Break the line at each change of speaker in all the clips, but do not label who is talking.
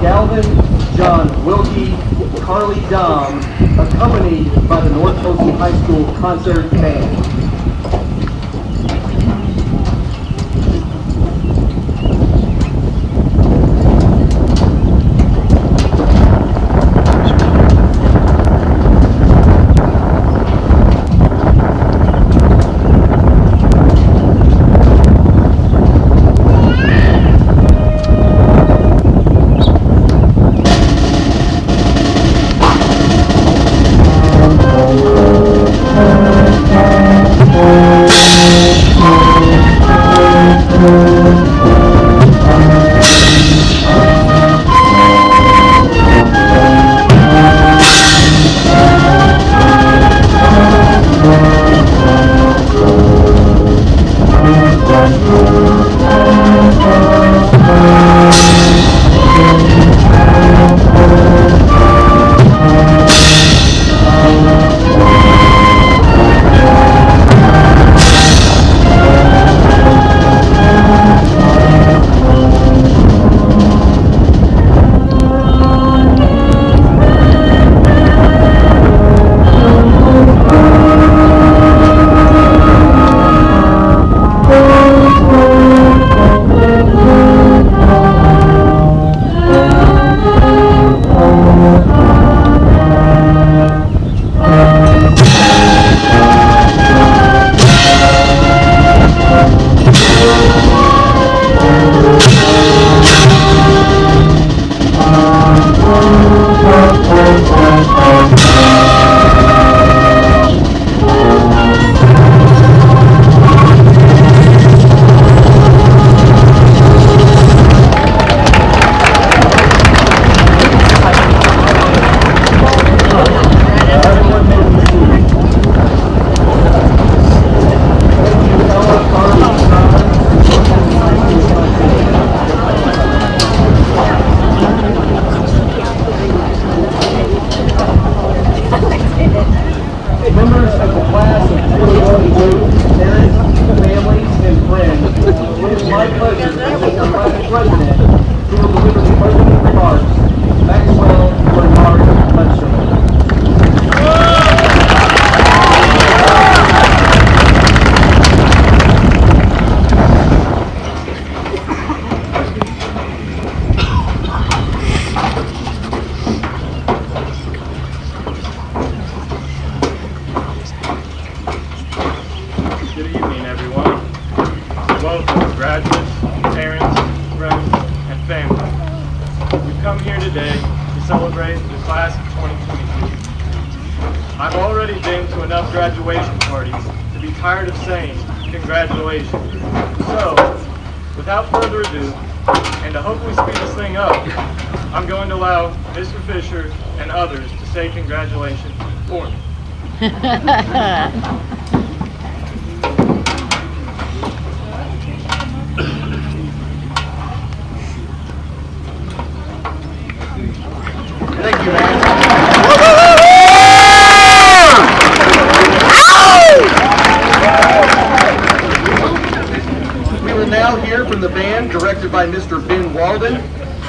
Galvin John Wilkie Carly Dom, accompanied by the North Posey High School Concert Band.
I've already been to enough graduation parties to be tired of saying congratulations. So, without further ado, and to hopefully speed this thing up, I'm going to allow Mr. Fisher and others to say congratulations for me.
Thank you, man. We will now hear from the band, directed by Mr. Ben Walden,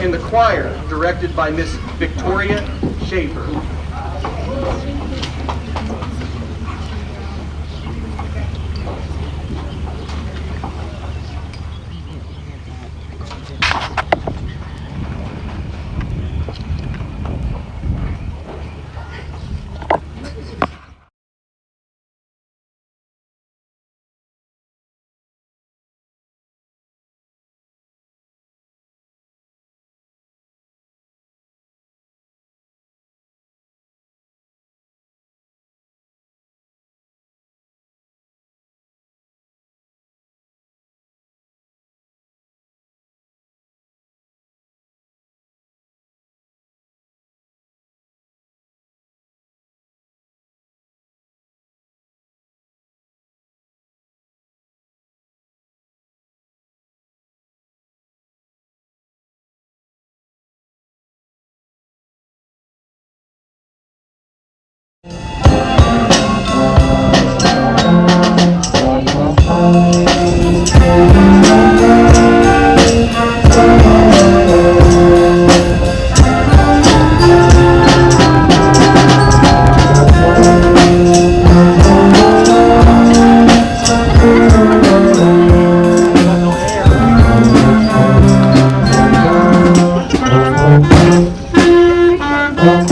and the choir, directed by Miss Victoria Schaefer. Thank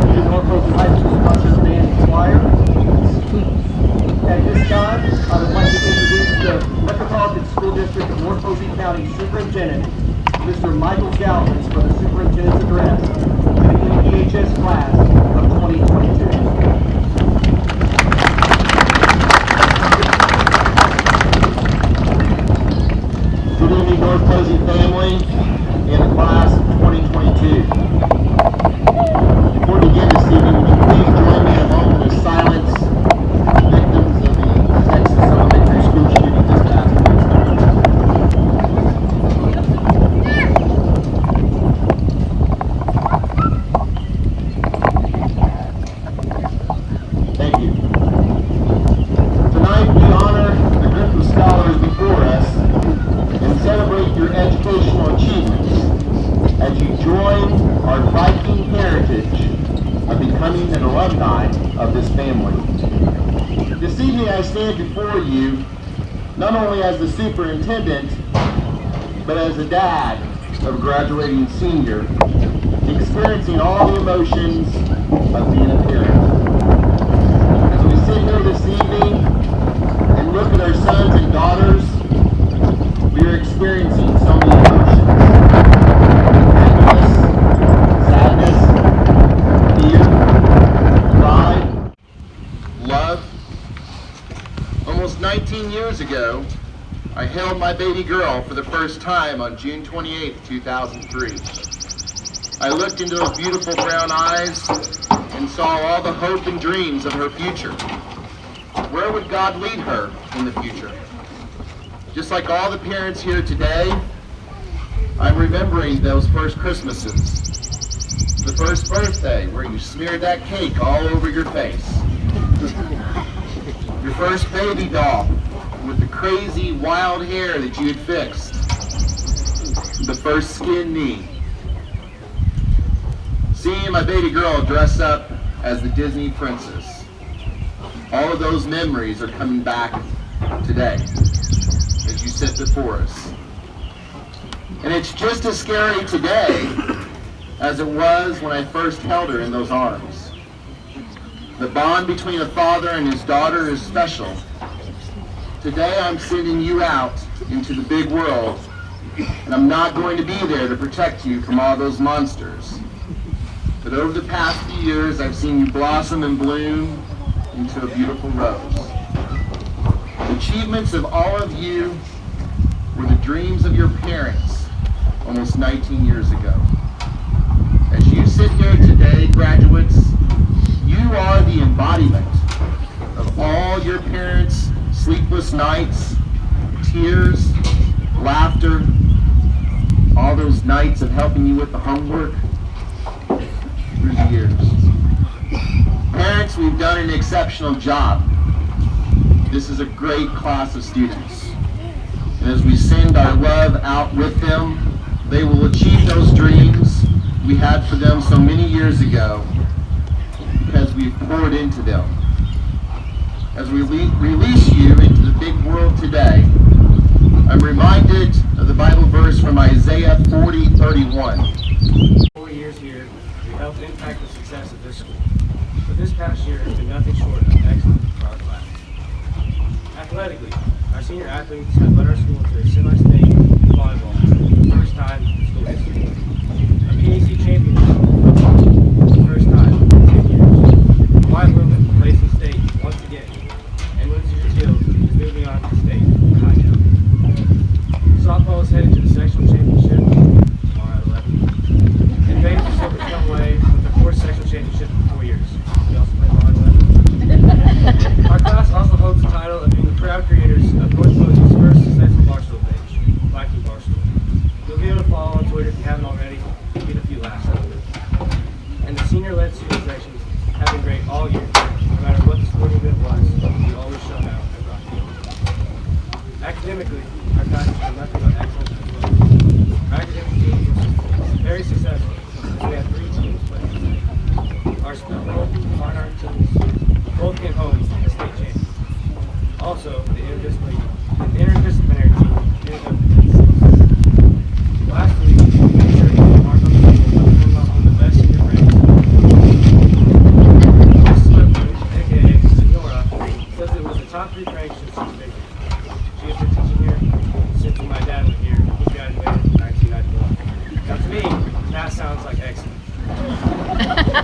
you to North Posey High School sponsors
of this family. This evening I stand before you not only as the superintendent, but as a dad of a graduating senior, experiencing all the emotions of being a parent. As we sit here this evening and look at our sons and daughters, we are experiencing so many emotions. Happiness, sadness, fear, pride, love. Almost 19 years ago, I held my baby girl for the first time on June 28, 2003. I looked into those beautiful brown eyes and saw all the hope and dreams of her future. Where would God lead her in the future? Just like all the parents here today, I'm remembering those first Christmases. The first birthday where you smeared that cake all over your face. Your first baby doll with the crazy wild hair that you had fixed. The first skin knee. Seeing my baby girl dress up as the Disney princess. All of those memories are coming back today as you sit before us. And it's just as scary today as it was when I first held her in those arms. The bond between a father and his daughter is special. Today I'm sending you out into the big world, and I'm not going to be there to protect you from all those monsters. But over the past few years, I've seen you blossom and bloom into a beautiful rose. The achievements of all of you were the dreams of your parents almost 19 years ago. As you sit here today, graduates, you are the embodiment of all your parents' sleepless nights, tears, laughter, all those nights of helping you with the homework through the years. Parents, we've done an exceptional job. This is a great class of students. And as we send our love out with them, they will achieve those dreams we had for them so many years ago because we've poured into them. As we release you into the big world today, I'm reminded of the Bible verse from Isaiah 40:31.
4 years here, we helped impact the success of this school. But this past year has been nothing short of excellent for our class. Athletically, our senior athletes have led our school to a semi-state volleyball for the first time in school history. A PAC championship for the first time in 10 years. Wyatt Lumen placed in state once again, and Lindsay Gill is moving on to state high jump. Softball is headed to the sectional championship tomorrow at 11. And Vegas is able to come away with the fourth sectional championship in 4 years. We also play ball at 11. Our class also holds the title of being the proud creators of North Posey's first successful Barstool page, Viking Barstool. You'll be able to follow on Twitter if you haven't already to get a few laughs out of it. And the senior-led student sections have been great all year. No matter what the sporting event was, we always shown out and brought you. Academically, our class has been nothing but excellent as well. Our academic team was very successful as we had 3 teams playing today. Our school fine art teams both came home as state champions. Also, the interdisciplinary team ended up in the 6th. Last week, we made sure to mark on the table one of the best senior ranks. Mrs. Whitman, aka Senora, says it was the top 3 ranks since she's been here. She has been teaching here since my dad was here. He graduated in 1991. Now to me, that sounds like excellent.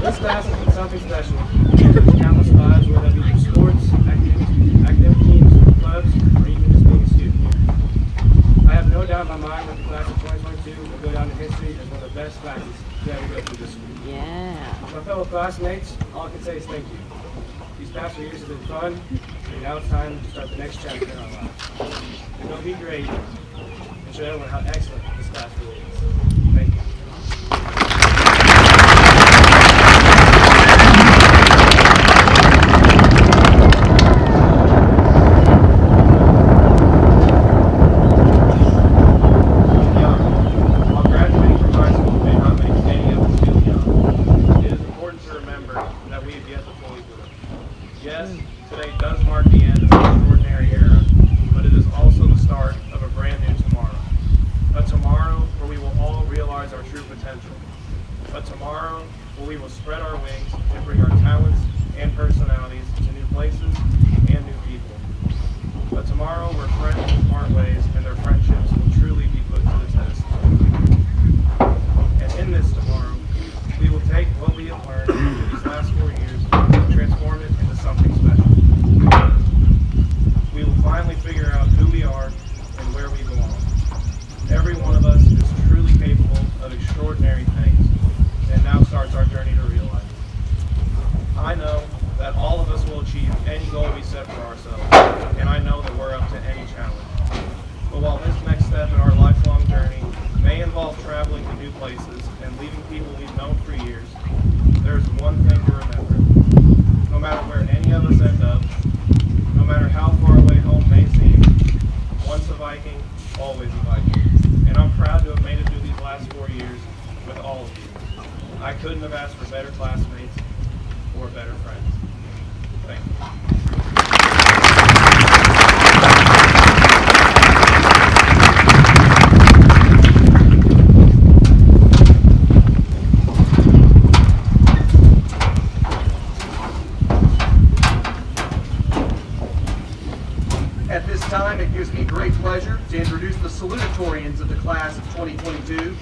This class has been something special. There's countless lives, whether it be through sports, academic teams, clubs, or even just being a student here. I have no doubt in my mind that the class of 2022 will go down in history as one of the best classes to ever go through this school.
Yeah.
To my fellow classmates, all I can say is thank you. These past 4 years have been fun, and now it's time to start the next chapter in our lives. And don't be great, and show everyone how excellent this class really is. Thank you. While graduating from high school may not make standing up and still young, it is important to remember that we have yet to fully grow. Yes, today does mark the end of an extraordinary era, but it is also the start of a brand new tomorrow. A tomorrow where we will all realize our true potential. A tomorrow where we will spread our wings and bring our talents and personalities to new places and new people. A tomorrow where friends will part ways and their friendships will truly be put to the test. And in this tomorrow, we will take what we have learned through these last 4 years and transform it into something special. We will finally figure out who we are and where we belong. Every one of us is truly capable of extraordinary things, and now starts our journey to realize it. I know that all of us will achieve any goal we set for ourselves, and I know that we're up to any challenge. But while this next step in our lifelong journey may involve traveling to new places and leaving people we've known for years, there's one thing to remember. No matter where any of us end up, no matter how far away home may seem, once a Viking, always a Viking. And I'm proud to have made it through these last 4 years with all of you. I couldn't have asked for better classmates or better friends. Thank you.
At this time, it gives me great pleasure to introduce the Salutatorians of the class of 2022,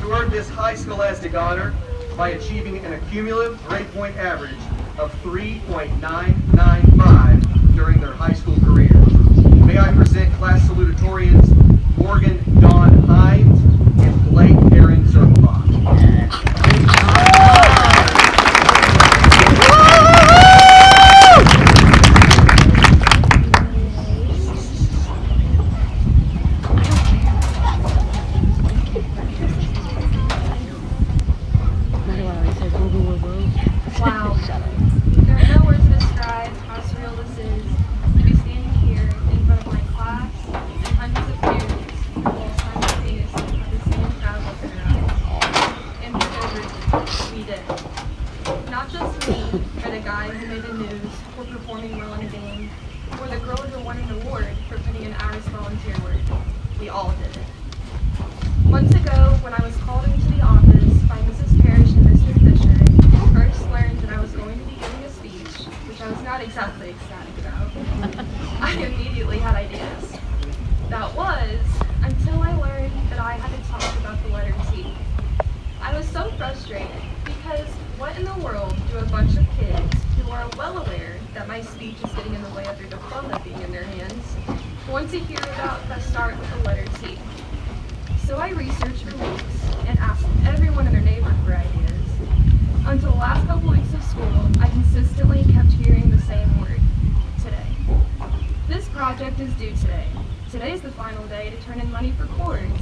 who earned this high scholastic honor by achieving an accumulative grade point average of 3.995 during their high school career. May I present class salutatorians Morgan Dawn Hines and Blake Aaron Zermbach.
Wow. There are no words to describe how surreal this is to be standing here in front of my class and hundreds of parents who all simultaneously have the same proud look in their eyes. And for good reason, we did. Not just me, or the guy who made the news for performing well in a game, or the girl who won an award for putting in hours volunteer work. We all did it. Months ago, when I was called into the office by Mrs. Parrish and Mr. Fisher, first learned that I was going to be giving a speech, which I was not exactly ecstatic about. I immediately had ideas. That was until I learned that I had to talk about the letter T. I was so frustrated because what in the world do a bunch of kids who are well aware that my speech is getting in the way of their diploma being in their hands want to hear about that start with the letter T? So I researched for weeks and asked everyone in their neighborhood for ideas. Until the last couple weeks of school, I consistently kept hearing the same word, today. This project is due today. Today's the final day to turn in money for chords.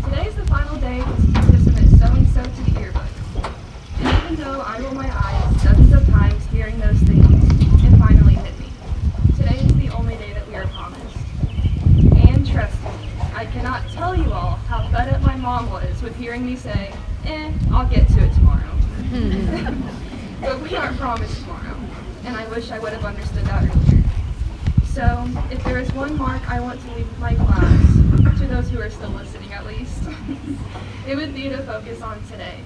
Today's the final day to submit so-and-so to the yearbook. And even though I rolled my eyes dozens of times hearing those things, it finally hit me. Today is the only day that we are promised. And trust me, I cannot tell you all how fed up my mom was with hearing me say, I'll get to it tomorrow. But we aren't promised tomorrow, and I wish I would have understood that earlier. So, if there is one mark I want to leave with my class, to those who are still listening at least, it would be to focus on today.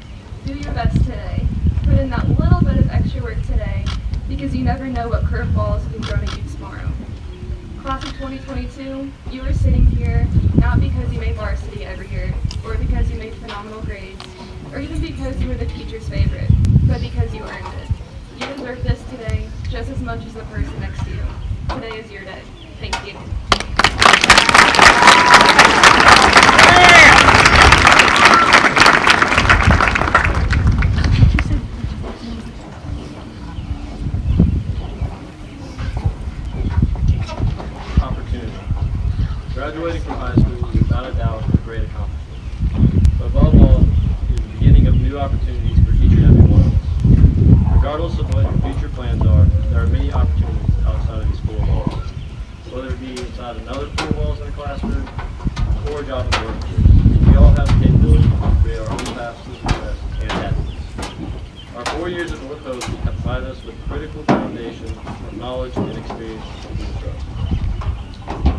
Do your best today. Put in that little bit of extra work today, because you never know what curveballs will be thrown at you tomorrow. Class of 2022, you are sitting here not because you made varsity every year, or because you made phenomenal grades, or even because you were the teacher's favorite, but because you earned it. You deserve this today just as much as the person next to you. Today is your day. Thank you.
Opportunity. Graduating from high school is without a doubt a great accomplishment. But above all, it is the beginning of new opportunities for each and every one of us. Regardless of what your future plans are, there are many opportunities outside of these four walls. Whether it be inside another four walls in a classroom or a job in the workforce, we all have the capability to create our own paths to success and happiness. Our 4 years at North Posey have provided us with critical foundation combination of knowledge and experience to do so.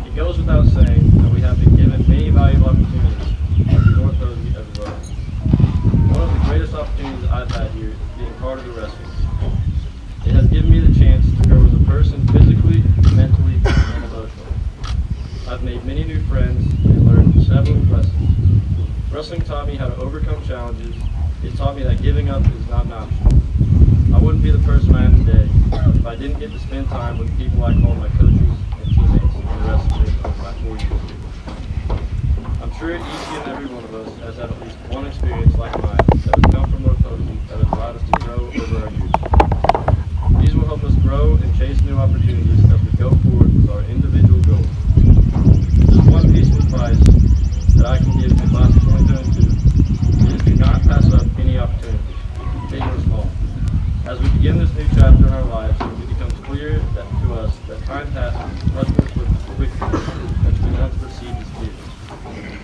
It goes without saying that we have been given many valuable opportunities at the North Posey as well. One of the greatest opportunities I've had here is being part of the wrestling. It has given me the chance to grow as a person physically, mentally, and emotionally. I've made many new friends and learned several lessons. Wrestling taught me how to overcome challenges. It taught me that giving up is not an option. I wouldn't be the person I am today if I didn't get to spend time with the people I call my coaches and teammates in the wrestling of my 4 years here. I'm sure each and every one of us has had at least one experience like mine that has come from North Posey that has allowed us to grow over our years. These will help us grow and chase new opportunities as we go forward with our individual goals. Just one piece of advice that I can give to class of 2022 is do not pass up any opportunities, big or small. As we begin this new chapter in our lives, it becomes clear to us that time passes much more quickly than we once perceived as kids.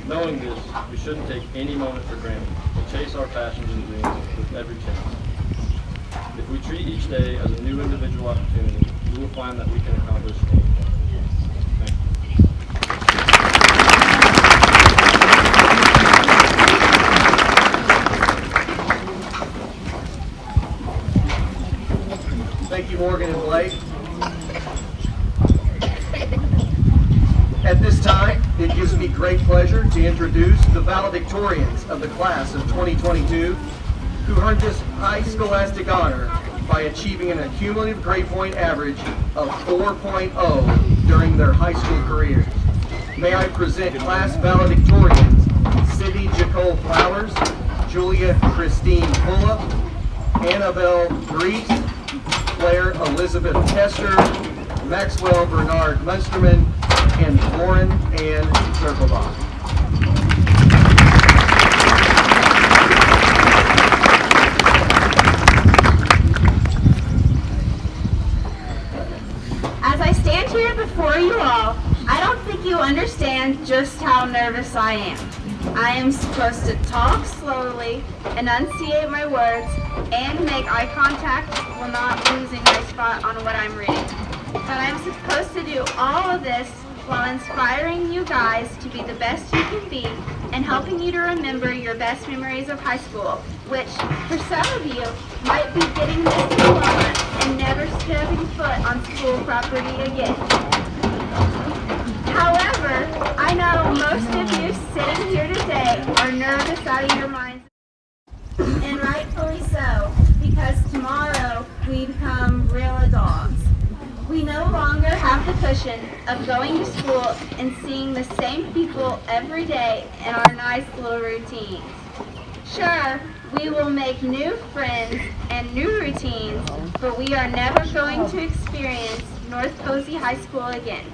Knowing this, we shouldn't take any moment for granted, but chase our passions and dreams with every chance. If we treat each day as a new individual opportunity, we will find that we can accomplish anything. Thank
you. Thank you, Morgan and Blake. At this time, it gives me great pleasure to introduce the valedictorians of the class of 2022 who earned this high scholastic honor by achieving an accumulative grade point average of 4.0 during their high school careers. May I present class valedictorians Sydney Jacole Flowers, Julia Christine Pulla, Annabelle Reese, Claire Elizabeth Kester, Maxwell Bernard Munsterman, and Lauren Ann Zirkelbach.
As I stand here before you all, I don't think you understand just how nervous I am. I am supposed to talk slowly, enunciate my words, and make eye contact while not losing my spot on what I'm reading. But I'm supposed to do all of this while inspiring you guys to be the best you can be and helping you to remember your best memories of high school, which, for some of you, might be getting this diploma and never stepping foot on school property again. However, I know most of you sitting here today are nervous out of your minds, and rightfully so, because tomorrow we become real adults. We no longer have the cushion of going to school and seeing the same people every day in our nice little routines. Sure, we will make new friends and new routines, but we are never going to experience North Posey High School again.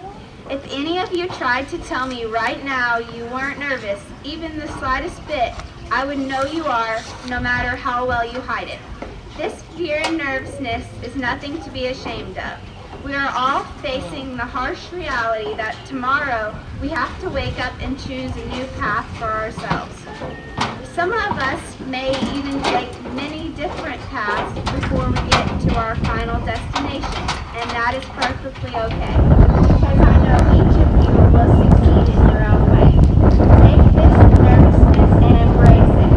If any of you tried to tell me right now you weren't nervous, even the slightest bit, I would know you are, no matter how well you hide it. This fear and nervousness is nothing to be ashamed of. We are all facing the harsh reality that tomorrow we have to wake up and choose a new path for ourselves. Some of us may even take many different paths before we get to our final destination, and that is perfectly okay, because I know each of you will succeed in your own way. Take this nervousness and embrace it.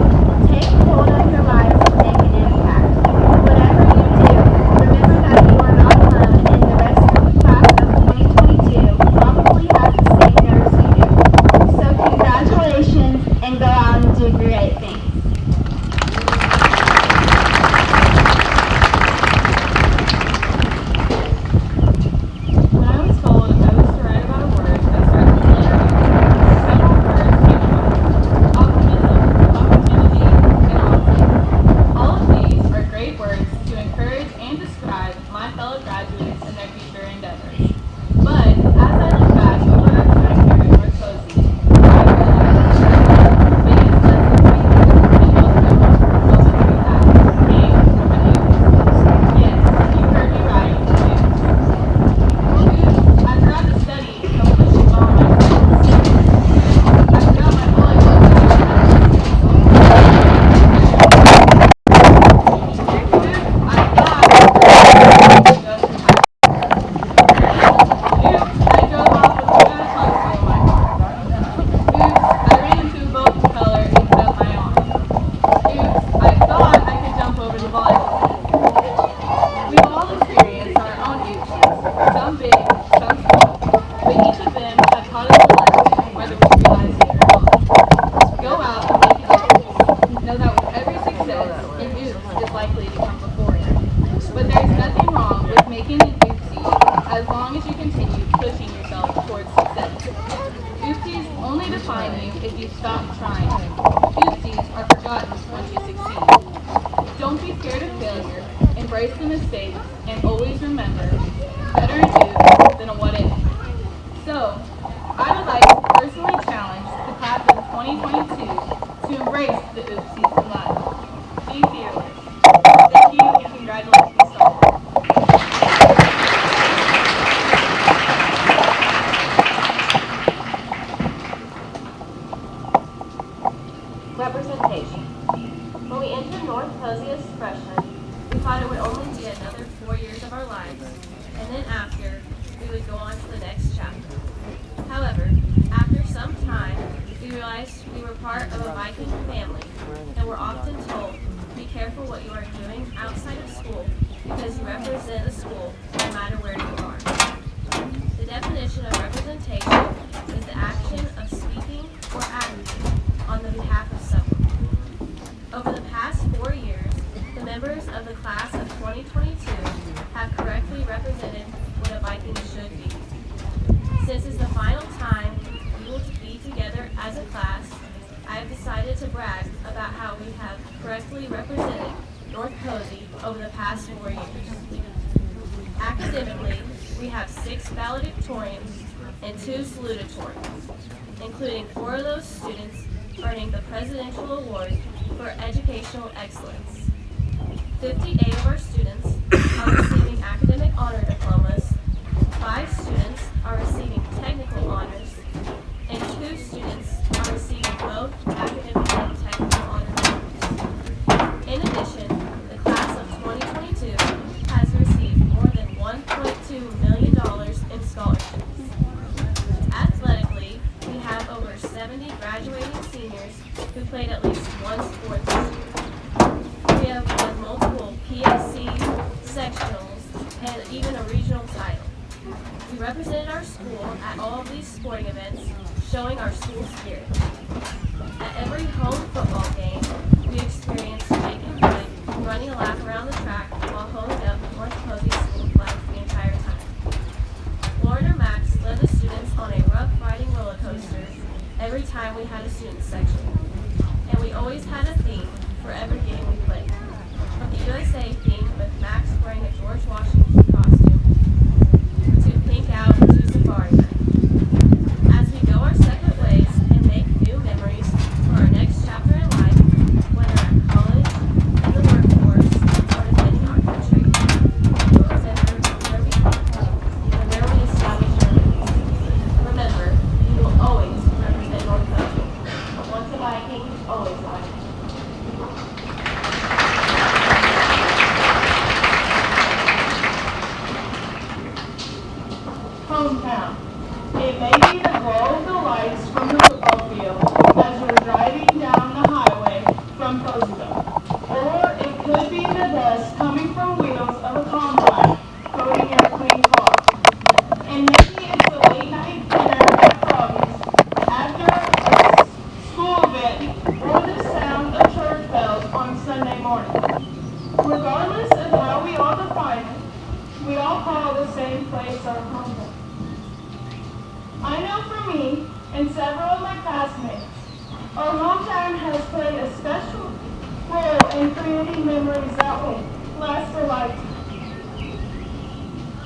Take hold of your lives and make an impact. Whatever you do, remember that you are not alone, and the rest of the class of 2022 probably has the same nerves you do. So congratulations, and go out and do great things.
When I was told I was to write about a word that started with the letter O, several words came to mind. Optimism, opportunity, and honesty. All of these are great words to encourage and describe my fellow graduates in their future endeavors. But as I look back over our time here at North Posey, I realized that one of the biggest lessons we learned and most memorable moments we had came from an news. Yes, you heard me right, news. I forgot to study how much of all my friends. I forgot my volleyball I thought I was going to go through high size, some big, some small, but each of them have taught us a lesson, whether we realize it or not. Go out and make a difference. Know that with every success, an oops is likely to come before it. But there is nothing wrong with making an oopsie as long as you continue pushing yourself towards success. Oopsies only define you if you stop trying. Oopsies are forgotten once you succeed. Don't be scared of failure. Embrace the mistakes and always remember, better an oops than a what if. So, I would like to personally challenge the class of 2022 to embrace the oopsies in life. Be fearless. Thank you and congratulations to all.
Representation. When we entered North Posey as freshmen, we thought it would only be another 4 years of our lives, and then after, we would go on to the next chapter. However, after some time, we realized we were part of a Viking family, and were often told, be careful what you are doing outside of school, because you represent the school no matter where you are. The definition of representation is the action of speaking or acting on the behalf of someone. Over the past 4 years, the members of the class of 2022 have correctly represented what a Viking should be. Since it's the final time we will be together as a class, I have decided to brag about how we have correctly represented North Posey over the past 4 years. Academically, we have 6 valedictorians and 2 salutatorians, including 4 of those students earning the Presidential Award for Educational Excellence. 58 of our students are receiving academic honor diplomas, 5 students are receiving technical honors, and 2 students are receiving both academic and technical honor diplomas. In addition, the class of 2022 has received more than $1.2 million in scholarships. Athletically, we have over 70 graduating seniors who played at least one sport this year. We have won multiple PSC, sectionals, and even a regional title. We represented our school at all of these sporting events, showing our school spirit. At every home football game, we experienced making good, running a lap around the track while holding up North Posey school flag the entire time. Lauren or Max led the students on a rough riding roller coaster every time we had a student section. And we always had a theme for every game we played. From the USA theme with Max wearing a George Washington costume, to Pink Out to Safari Night. As we go our separate ways and make new memories for our next chapter in life, whether at college, in the workforce, or defending our country, we will remember where we come from and where we established our roots. Remember, we will always represent North Posey. Once a Viking, always a Viking.
Hometown. It may be the glow of the lights from the football field as you're driving down the highway from Poseyville. Or it could be the dust coming from wheels of a combine coating your clean car. And maybe it's the late night dinner at Froggy's after a school event or the sound of church bells on Sunday morning. Regardless of how we all define it, we all call the same place our home. I know for me and several of my classmates, our hometown has played a special role in creating memories that will last a lifetime.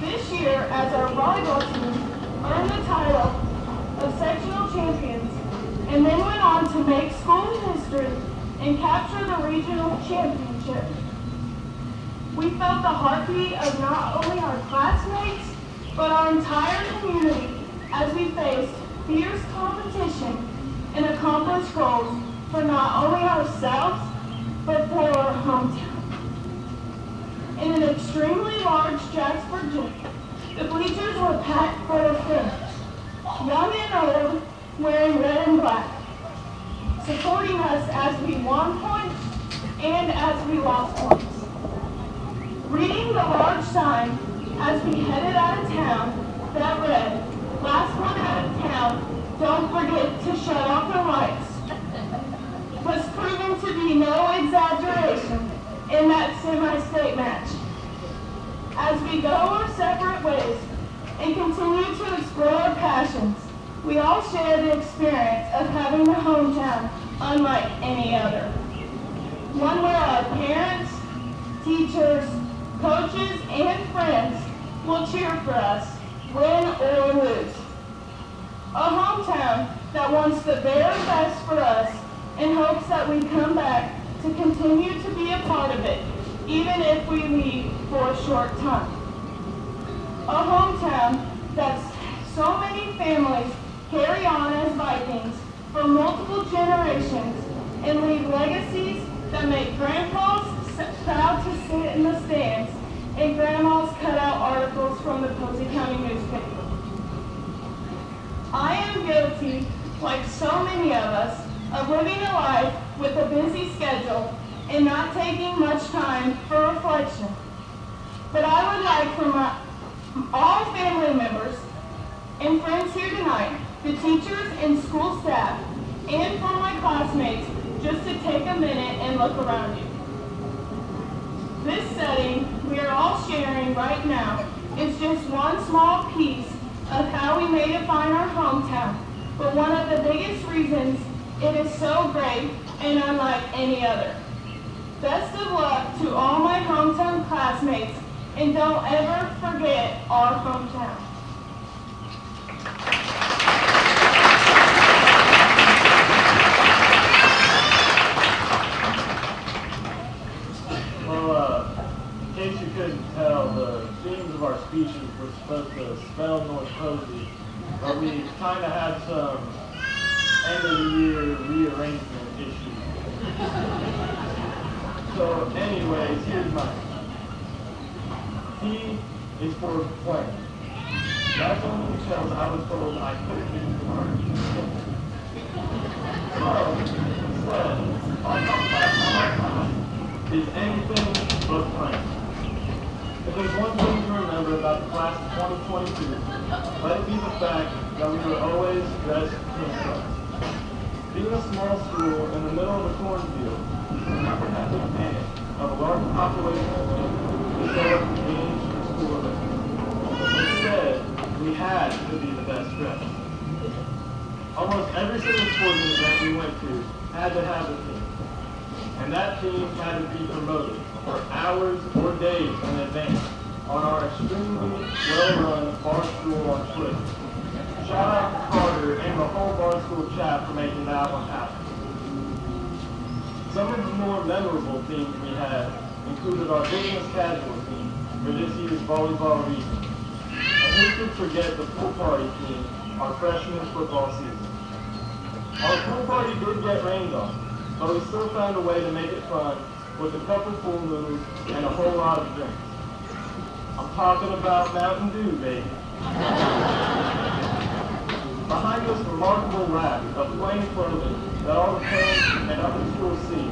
This year, as our volleyball team earned the title of sectional champions and then went on to make school history and capture the regional championship, we felt the heartbeat of not only our classmates, but our entire community as we faced fierce competition and accomplished goals for not only ourselves, but for our hometown. In an extremely large Jacksburg gym, the bleachers were packed for the finish, young and old, wearing red and black, supporting us as we won points and as we lost points. Reading the large sign, as we headed out of town that read, "Last one out of town, don't forget to shut off the lights," was proven to be no exaggeration in that semi-state match. As we go our separate ways and continue to explore our passions, we all share the experience of having a hometown unlike any other. One where our parents, teachers, coaches, and friends will cheer for us, win or lose. A hometown that wants the very best for us and hopes that we come back to continue to be a part of it, even if we leave for a short time. A hometown that so many families carry on as Vikings for multiple generations and leave legacies that make grandpas proud to sit in the stands and grandmas cut out articles from the Posey County newspaper. I am guilty, like so many of us, of living a life with a busy schedule and not taking much time for reflection. But I would like for all family members and friends here tonight, the teachers and school staff, and for my classmates, just to take a minute and look around you. This setting we are all sharing right now is just one small piece of how we may define our hometown, but one of the biggest reasons it is so great and unlike any other. Best of luck to all my hometown classmates, and don't ever forget our hometown.
Well, in case you couldn't tell, the themes of our speeches were supposed to spell North Posey, but we kind of had some end of the year rearrangement issues. So anyways, here's mine. P is for playing. That's only because I was told I couldn't do smart. So, instead, our class is anything but playing. If there's one thing to remember about the class of 2022, let it be the fact that we were always dressed to impress. Being a small school in the middle of a cornfield, we never had the advantage of a large population of people to show up to games for school events. Instead, we had to be the best dressed. Almost every single sporting event we went to had to have a team. And that team had to be promoted for hours or days in advance on our extremely well-run Barstool on Twitter. Shout out to Carter and the whole Barstool chat for making that one happen. Some of the more memorable teams we had included our business casual team for this year's volleyball region. And who could forget the pool party team our freshman football season. Our pool party did get rained on, but we still found a way to make it fun with a couple pool moves and a whole lot of drinks. I'm talking about Mountain Dew, baby. Behind this remarkable rack of plain clothing that all the parents and other schools see,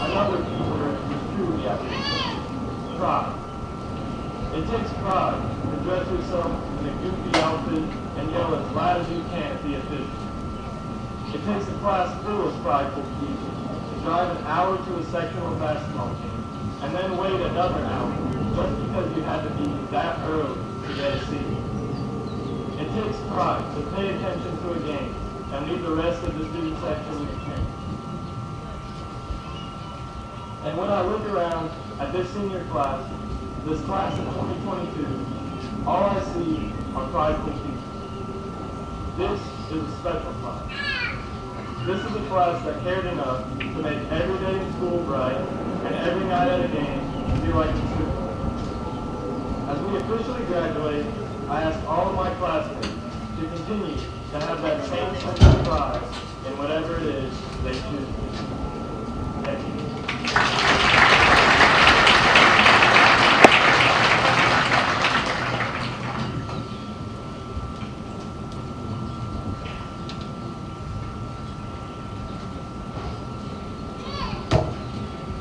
another keyword is truly appreciated: pride. It takes pride to dress yourself in a goofy outfit and yell as loud as you can at the officials. It takes a class full of prideful people to drive an hour to a sectional basketball game and then wait another hour just because you had to be that early to get a seat. It takes pride to pay attention to a game and leave the rest of the student section in the camp. And when I look around at this senior class, this class of 2022, all I see are prideful people. This is a special class. This is a class that cared enough to make every day in school bright and every night at a game feel like the Super Bowl. As we officially graduate, I ask all of my classmates to continue to have that same sense of pride in whatever it is they choose. Thank you.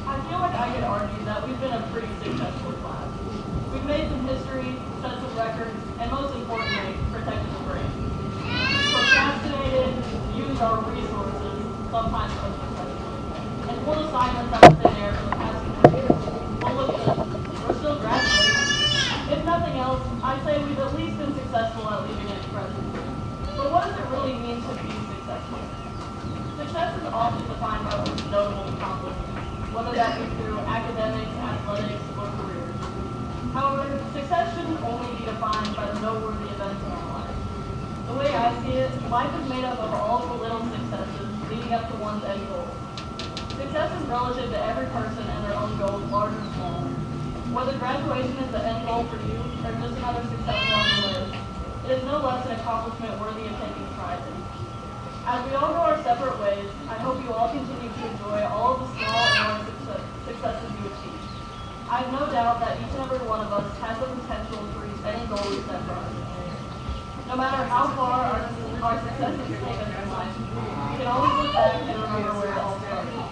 I feel like I could argue that we've been a pretty successful class. We've made some history, I'd say we've at least been successful at leaving it present. But what does it really mean to be successful? Success is often defined by notable accomplishments, whether that be through academics, athletics, or careers. However, success shouldn't only be defined by the noteworthy events in our life. The way I see it, life is made up of all the little successes leading up to one's end goal. Success is relative to every person and their own goals, large or small. Whether graduation is the end goal for you or just another success along the list, it is no less an accomplishment worthy of taking pride in. As we all go our separate ways, I hope you all continue to enjoy all of the small and large successes you achieve. I have no doubt that each and every one of us has the potential to reach any goal we set for ourselves. No matter how far our successes take us in life, we can always look back and remember where it all started.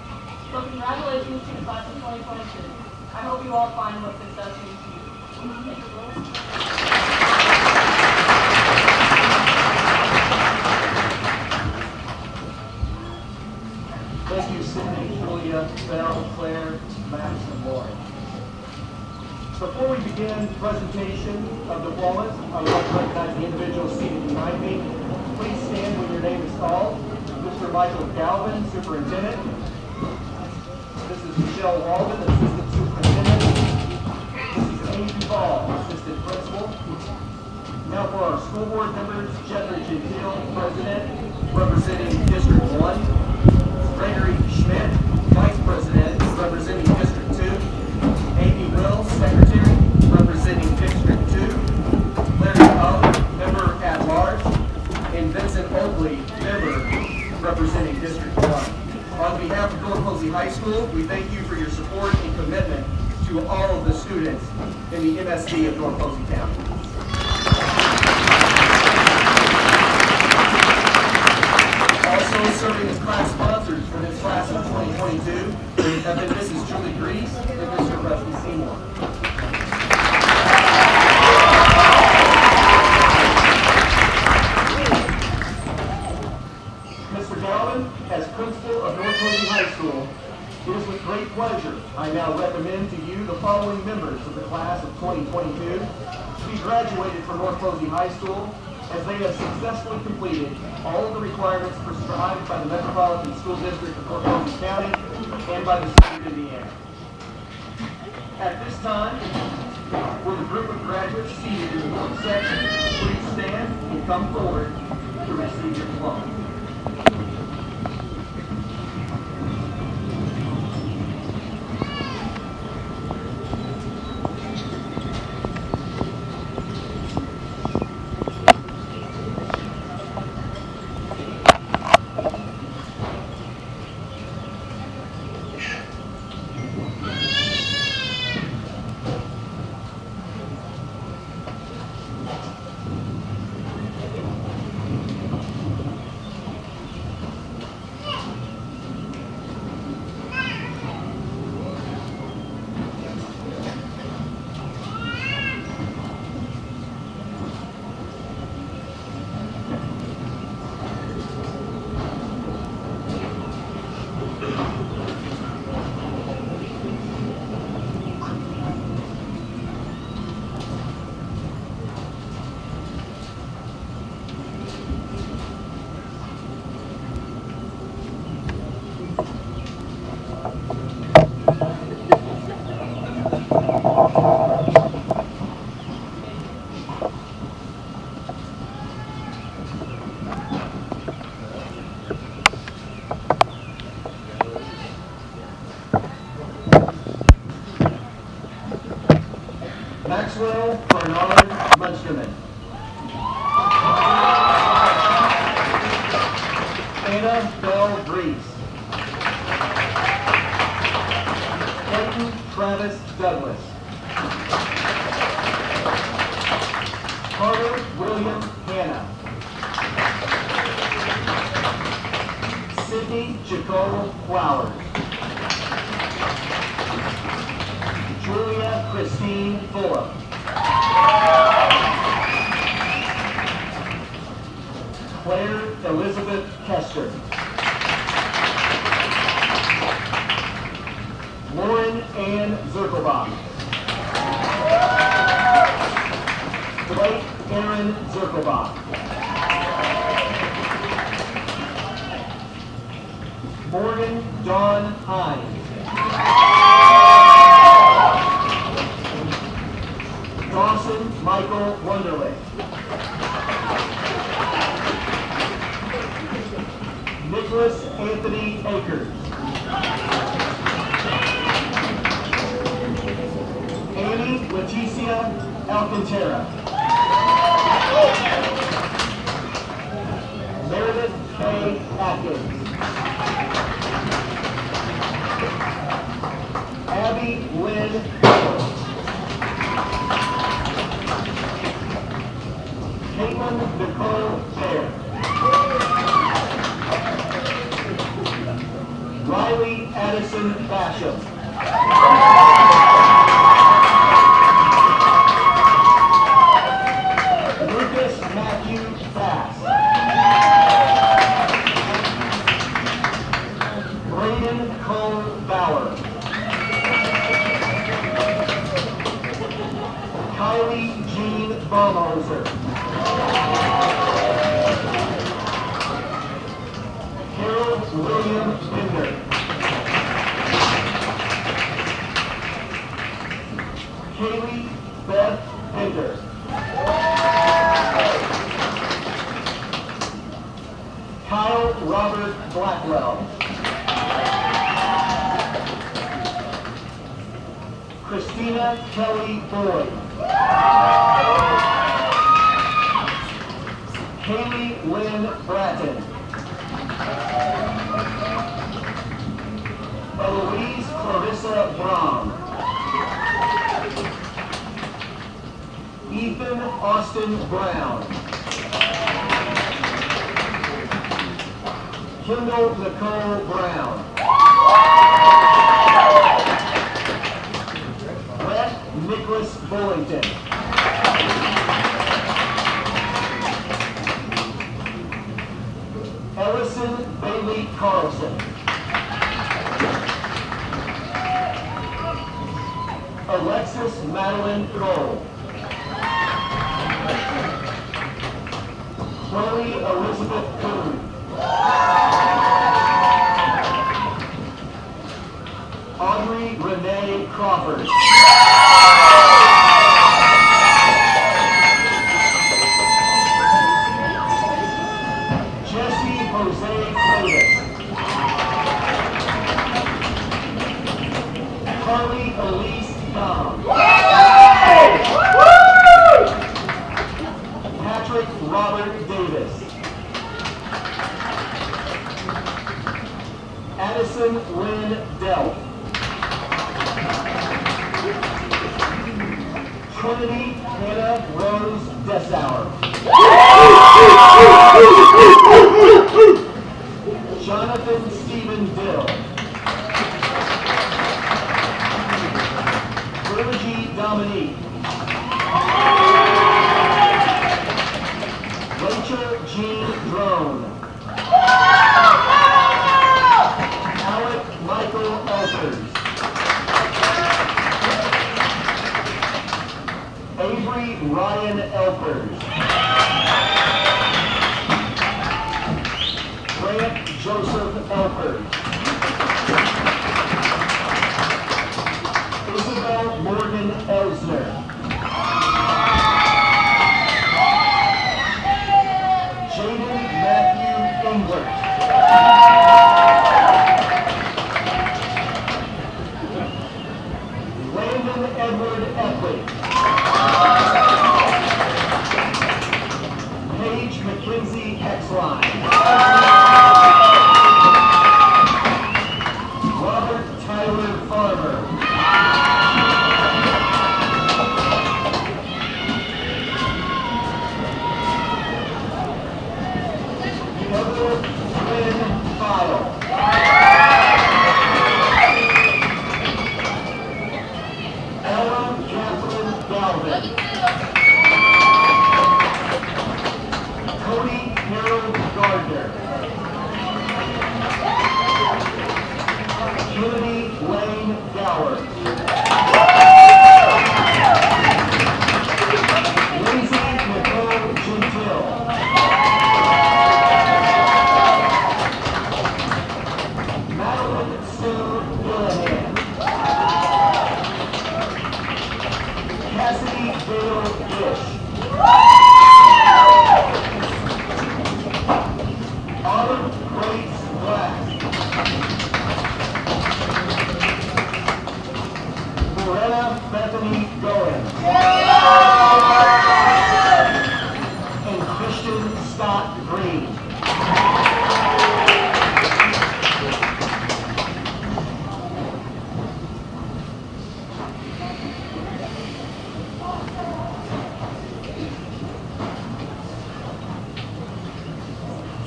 So congratulations to the class of 2022. I hope you all find what success means to you. Thank you, Will.
Thank you, Sydney, Julia, Belle, Claire, Max, and Lauren. Before we begin the presentation of diplomas, I would like to recognize the individuals seated behind me. Please stand when your name is called. Mr. Michael Galvin, Superintendent. Mrs. Michelle Walden, Assistant Superintendent. Mrs. Amy Duvall, Assistant Principal. Now for our school board members, Jeffrey Gentile, President, representing District 1. Gregory Schmidt, Vice President, representing District 2. Amy Will, Secretary, representing District 2. Larry O, Member at Large. And Vincent Oakley, Member, representing District 1. On behalf of North Posey High School, we thank you for your support and commitment to all of the students in the MSD of North Posey County. Also serving as class sponsors for this class of 2022 have been Mrs. Julie Grease and Mr. Rusty Seymour. Mr. Galvin, as principal of North Posey High School, it is with great pleasure I now recommend to you the following members of the class of 2022 to be graduated from North Posey High School, as they have successfully completed all of the requirements prescribed by the Metropolitan School District of North Posey County and by the state of Indiana. At this time, will the group of graduates seated in the north section please stand and come forward to receive your diploma. Maxwell Bernard Munsterman. Anna Bell Brees. Clayton Travis Douglas. Carter William Hanna. Sydney Jacob Flowers. Julia Christine Fulham. Claire Elizabeth Kester. Lauren Ann Zirkelbach. Blake Aaron Zirkelbach. Morgan Dawn Hines. Dawson Michael Wunderlich. Nicholas Anthony Akers. Amy Leticia Alcantara. Meredith K. Atkins. Abby Lynn Howell. Caitlin Nicole Baer. Riley Addison Basham. Lucas Matthew Bass. Braden Cole Bauer. Kylie Jean Baumhoser. Harold William Binder. Kaylee Beth Binder. Kyle Robert Blackwell. Christina Kelly Boyd. Kaylee Lynn Bratton. Eloise Clarissa Braun. Ethan Austin Brown. Kendall Nicole Brown. Brett Nicholas Bullington. Ellison Bailey Carlson. Alexis Madeline Cole. Chloe Elizabeth Coon. Audrey Renee Crawford. Jesse Jose Clayton. Carly Elise Dom. Patrick Robert Davis. Addison Lynn Delp. Trinity Hannah Rose Dessauer. Jonathan Stephen Dill. Virgie Dominique. Rachel Jean Drone. Alec Michael Elkers. Avery Ryan Elkers. Grant Joseph Elkers. Isabel Morgan Elsner. Jaden Matthew Englert. Landon Edward Epley. Paige Mackenzie Hexline.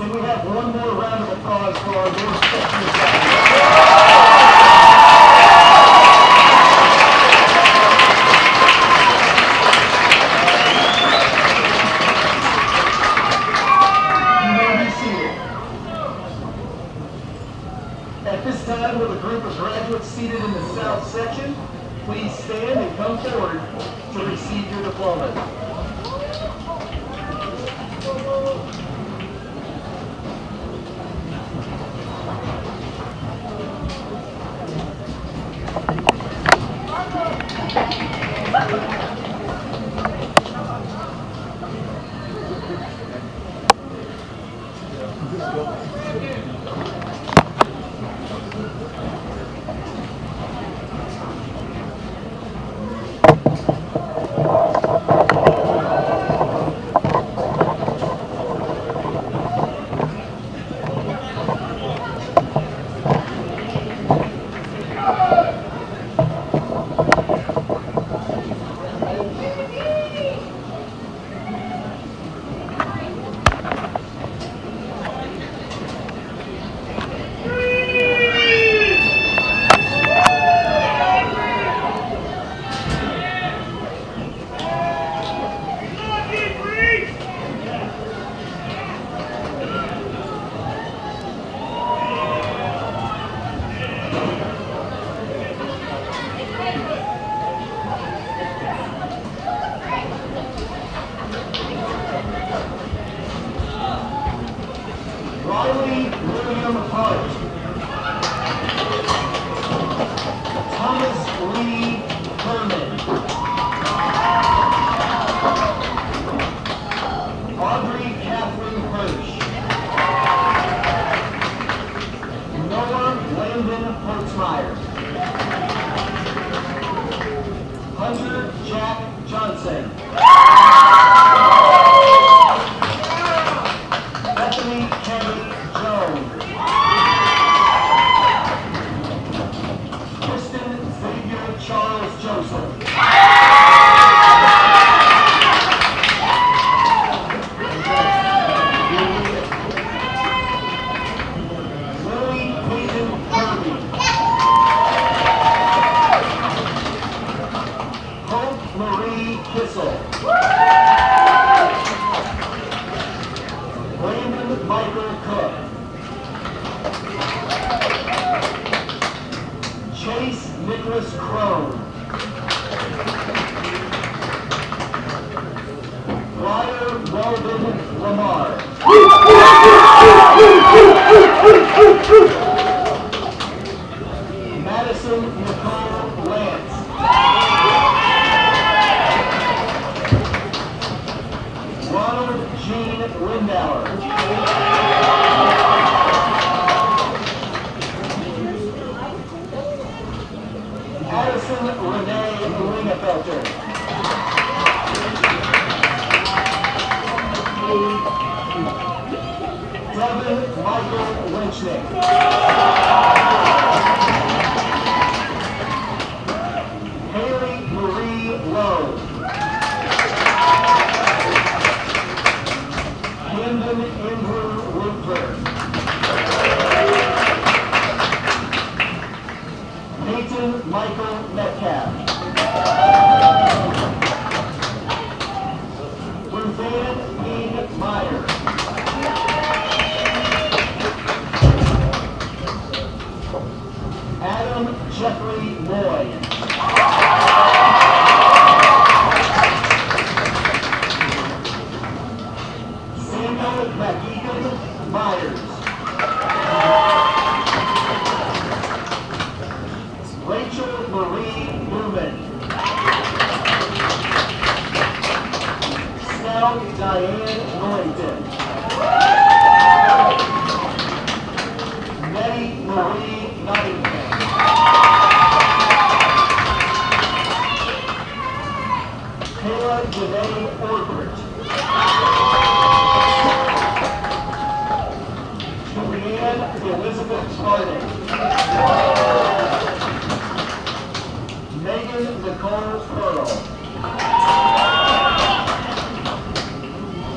Can we have one more round of applause for our North Posey side? At this time, will the group of graduates seated in the south section please stand and come forward to receive your diplomas.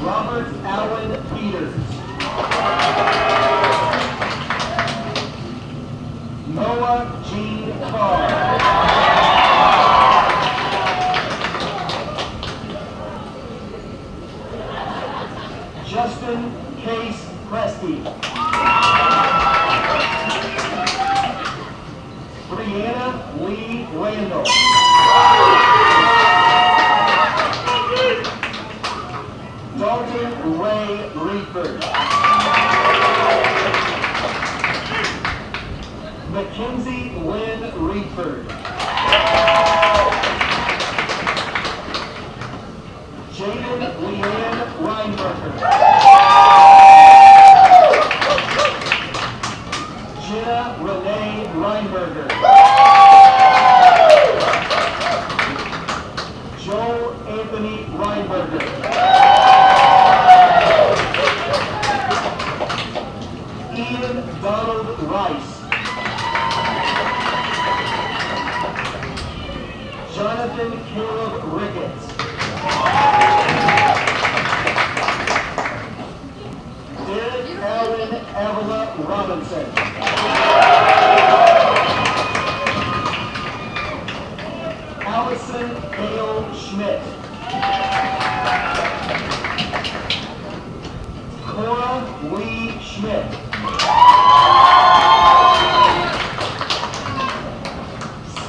Robert Allen Peters. Justin Case Presti. Brianna Lee Randall. Dalton Ray Reedford. Mackenzie Lynn Reedford. Jaden Leanne Reinberger. Jenna Renee Reinberger. Joel Anthony Reinberger. Ian Donald Rice. Jonathan Caleb Ricketts. Derek Allen Avila Robinson. Allison Dale Schmidt. Cora Lee Schmidt.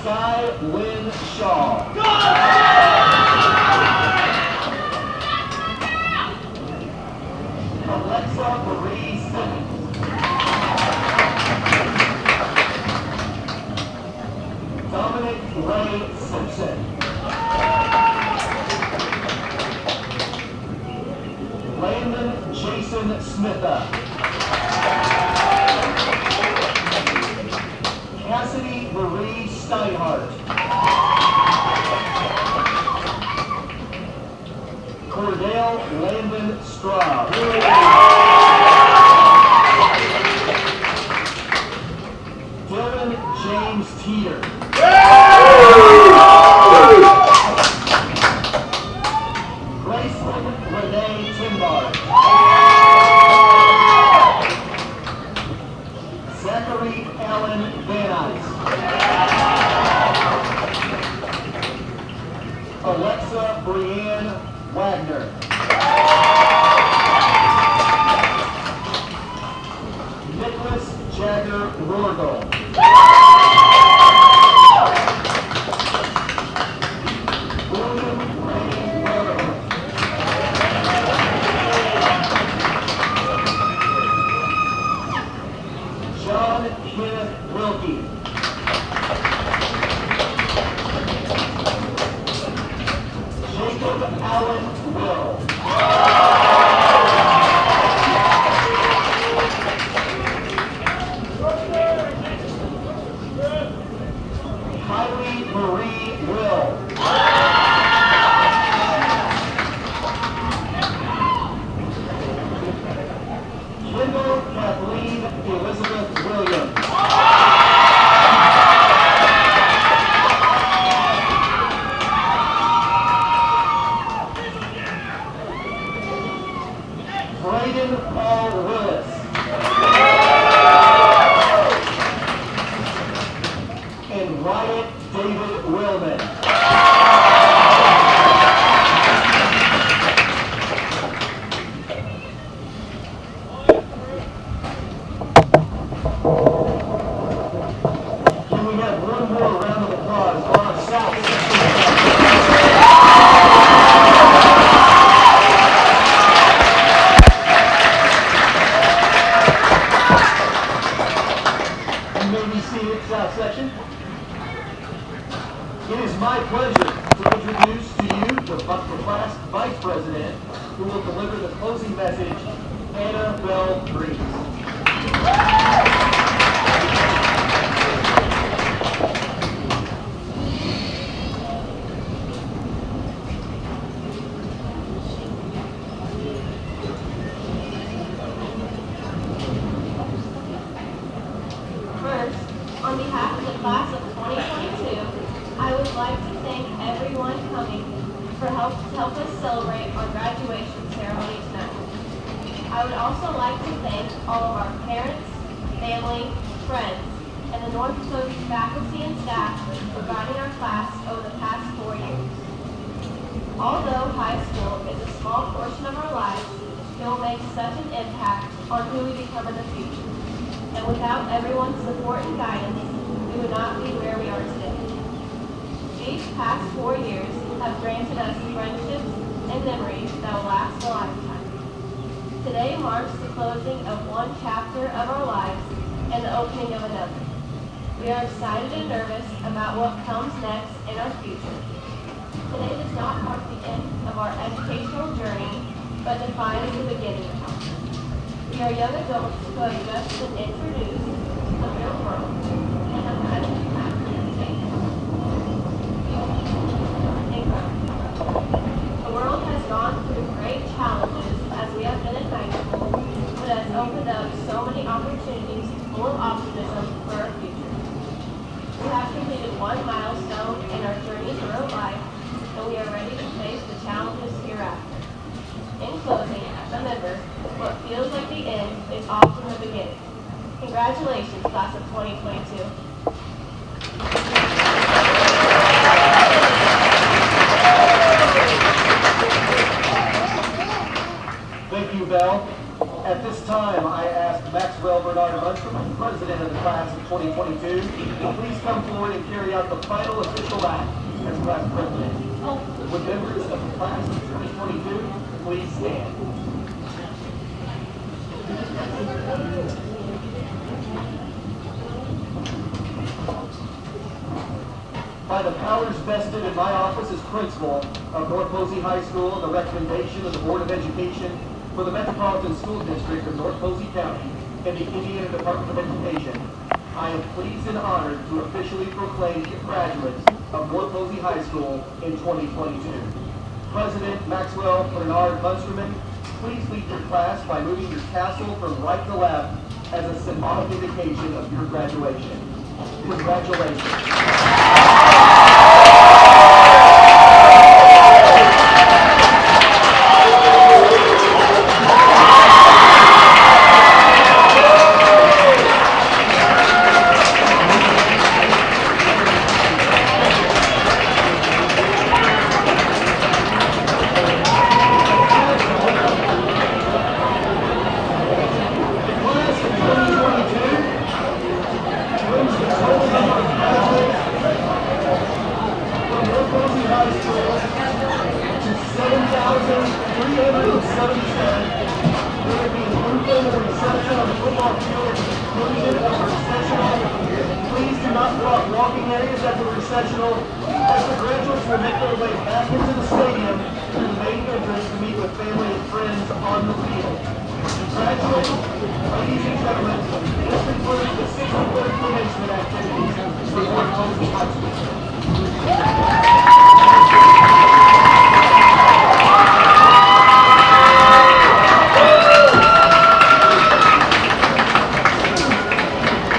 Sky Lynn Shaw. Alexa Marie Simmons. Dominic Ray Simpson. Landon Jason Smitha. Cassidy Marie Steinhardt. Cordell Landon Straub. Dylan James Teeter. Graceland Renee Timbar. Zachary Allen Van Ice. Alexa Brianne Wagner. Nicholas Jagger Rorgel. William Ray Weatherford. John Kenneth Wilkie. Jacob Allen Will. Kylie Marie Will. Kendall Kathleen Elizabeth Williams. Braden Paul Willis. And Wyatt David Willman. Can we have one more round of applause for our South South section? It is my pleasure to introduce to you the class vice president who will deliver the closing message, Anna Bell Breeze.
First, on behalf of the class of 2022, I would like to thank everyone coming to help us celebrate our graduation ceremony tonight. I would also like to thank all of our parents, family, friends, and the North Posey faculty and staff for guiding our class over the past 4 years. Although high school is a small portion of our lives, it will make such an impact on who we become in the future. And without everyone's support and guidance, we would not be where we are today. These past 4 years have granted us friendships and memories that will last a lifetime. Today marks the closing of one chapter of our lives and the opening of another. We are excited and nervous about what comes next in our future. Today does not mark the end of our educational journey, but defines the beginning of it. We are young adults who have just been introduced to the real world and have had to take The world has gone through great challenges as we have been in high school, but has opened up so many opportunities full of optimism for our future. We have completed one milestone in our journey through life, and we are ready to face the challenges hereafter. In closing, remember, what feels like the end is often the beginning. Congratulations, class of 2022.
Thank you, Val. At this time, I ask Maxwell Bernard Munstrom, president of the class of 2022, to please come forward and carry out the final official act as class president. Would members of the class of 2022 please stand? By the powers vested in my office as principal of North Posey High School and the recommendation of the Board of Education for the Metropolitan School District of North Posey County and the Indiana Department of Education, I am pleased and honored to officially proclaim you graduates of North Posey High School in 2022. President Maxwell Bernard Munsterman, please lead your class by moving your tassel from right to left as a symbolic indication of your graduation. Congratulations. Please do not block walking areas at the recessional as the graduates will make their way back into the stadium through the main entrance to meet with family and friends on the field. Congratulations, ladies and gentlemen. This concludes the 63rd commencement activities for North Posey High School.